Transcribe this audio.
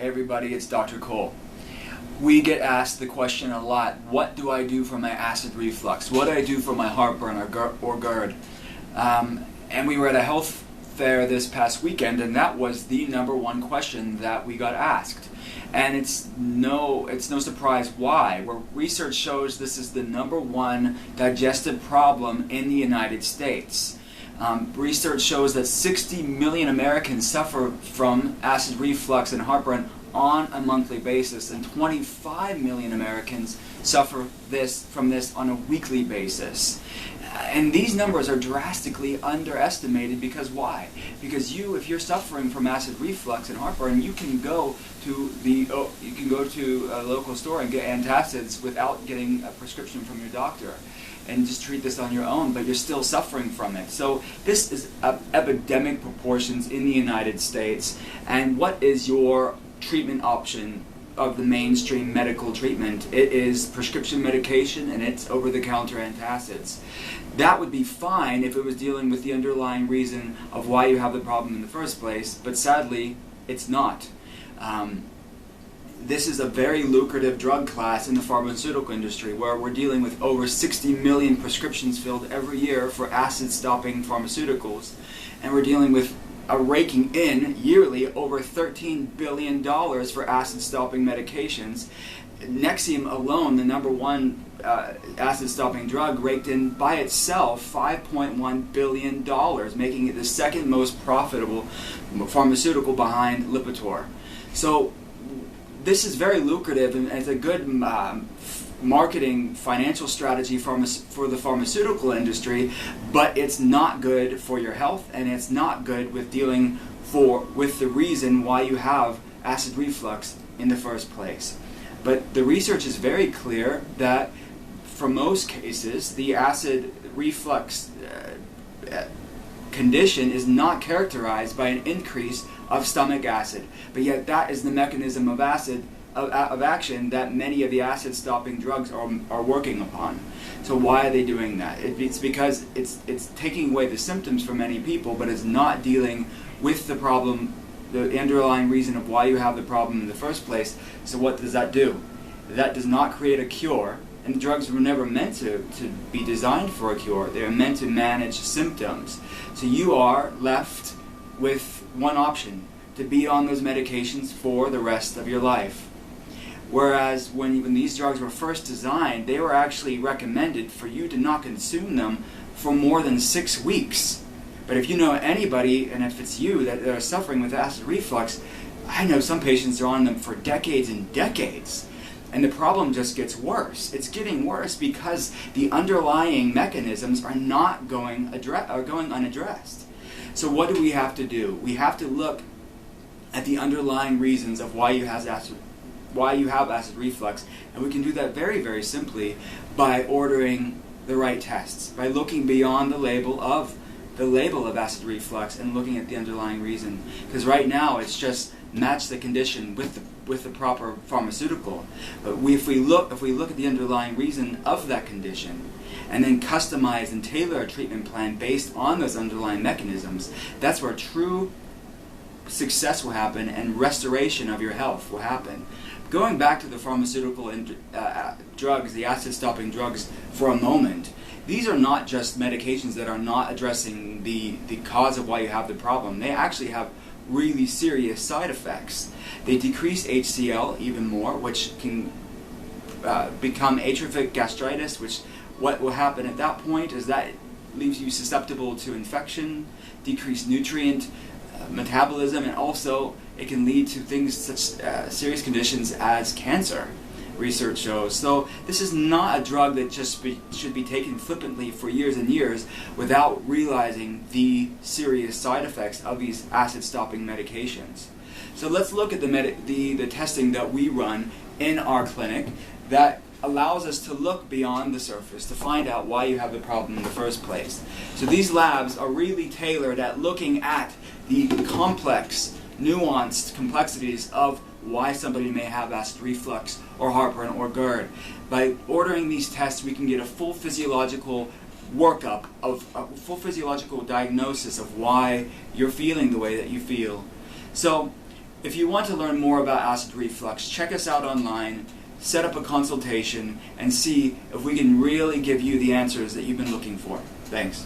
Hey everybody, it's Dr. Cole. We get asked the question a lot, what do I do for my acid reflux? What do I do for my heartburn or GERD? And we were at a health fair this past weekend, and that was the #1 question that we got asked. And it's no surprise why. Where research shows this is the #1 digestive problem in the United States. Research shows that 60 million Americans suffer from acid reflux and heartburn on a monthly basis, and 25 million Americans suffer from this on a weekly basis. And these numbers are drastically underestimated because why? Because if you're suffering from acid reflux and heartburn, you can go to a local store and get antacids without getting a prescription from your doctor, and just treat this on your own, but you're still suffering from it. So this is epidemic proportions in the United States. And what is your treatment option of the mainstream medical treatment? It is prescription medication, and it's over-the-counter antacids. That would be fine if it was dealing with the underlying reason of why you have the problem in the first place, but sadly, it's not. This is a very lucrative drug class in the pharmaceutical industry, where we're dealing with over 60 million prescriptions filled every year for acid-stopping pharmaceuticals, and we're dealing with raking in yearly over $13 billion for acid-stopping medications. Nexium alone, the #1 acid-stopping drug, raked in by itself $5.1 billion, making it the second most profitable pharmaceutical behind Lipitor. So this is very lucrative, and it's a good marketing financial strategy for the pharmaceutical industry, but it's not good for your health, and it's not good with dealing with the reason why you have acid reflux in the first place. But the research is very clear that for most cases, the acid reflux condition is not characterized by an increase of stomach acid, but yet that is the mechanism of action that many of the acid-stopping drugs are working upon. So why are they doing that? It's because it's taking away the symptoms for many people, but it's not dealing with the problem, the underlying reason of why you have the problem in the first place. So what does that do? That does not create a cure, and drugs were never meant to be designed for a cure. They are meant to manage symptoms. So you are left with one option: to be on those medications for the rest of your life. Whereas when these drugs were first designed, they were actually recommended for you to not consume them for more than 6 weeks. But if you know anybody, and if it's you, that are suffering with acid reflux, I know some patients are on them for decades and decades. And the problem just gets worse. It's getting worse because the underlying mechanisms are not going unaddressed. So what do we have to do? We have to look at the underlying reasons of why you have acid reflux, and we can do that very, very simply by ordering the right tests, by looking beyond the label of acid reflux and looking at the underlying reason. Because right now it's just match the condition with the proper pharmaceutical. But if we look at the underlying reason of that condition, and then customize and tailor a treatment plan based on those underlying mechanisms, that's where true success will happen and restoration of your health will happen. Going back to the pharmaceutical drugs, the acid-stopping drugs, for a moment, these are not just medications that are not addressing the cause of why you have the problem. They actually have really serious side effects. They decrease HCl even more, which can become atrophic gastritis, what will happen at that point is that it leaves you susceptible to infection, decreased nutrient metabolism, and also it can lead to things such serious conditions as cancer, research shows. So this is not a drug that should be taken flippantly for years and years without realizing the serious side effects of these acid-stopping medications. So let's look at the testing that we run in our clinic that allows us to look beyond the surface to find out why you have the problem in the first place. So these labs are really tailored at looking at the complex, nuanced complexities of why somebody may have acid reflux or heartburn or GERD. By ordering these tests, we can get a full physiological workup, of a full physiological diagnosis of why you're feeling the way that you feel. So If you want to learn more about acid reflux, check us out online, set up a consultation, and see if we can really give you the answers that you've been looking for. Thanks.